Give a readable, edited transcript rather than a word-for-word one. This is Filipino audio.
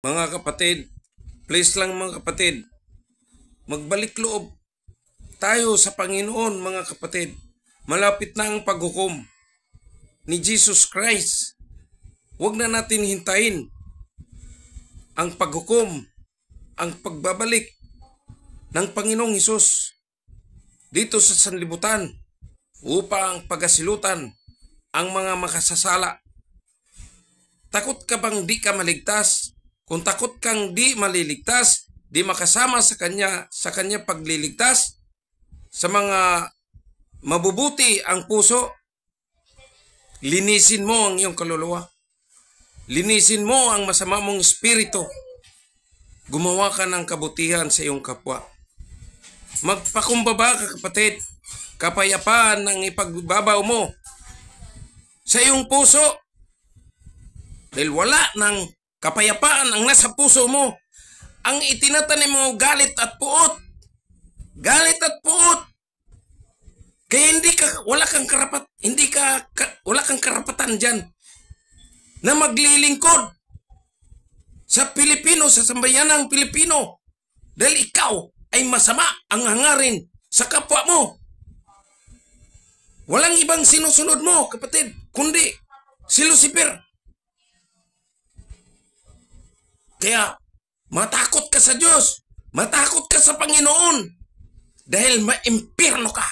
Mga kapatid, please lang mga kapatid, magbalik loob tayo sa Panginoon mga kapatid. Malapit na ang paghukom ni Jesus Christ. Huwag na natin hintayin ang paghukom, ang pagbabalik ng Panginoong Hesus dito sa sanlibutan upang pagasilutan ang mga makasasala. Takot ka bang di ka maligtas? Kung takot kang di maliligtas, di makasama sa kanya pagliligtas, sa mga mabubuti ang puso, linisin mo ang iyong kaluluwa. Linisin mo ang masama mong espiritu. Gumawa ka ng kabutihan sa iyong kapwa. Magpakumbaba ka kapatid. Kapayapaan ang ipagbabaw mo sa iyong puso. Dahil wala ng kapayapaan ang nasa puso mo. Ang itinatanim mo galit at puot. Galit at puot. Kaya wala kang karapatan diyan na maglilingkod sa Pilipino, sa sambayanang Pilipino. Dahil ikaw ay masama ang hangarin sa kapwa mo. Walang ibang sinusunod mo, kapatid, kundi si Lucifer. Kaya matakot ka sa Diyos, matakot ka sa Panginoon, dahil maimpyerno ka.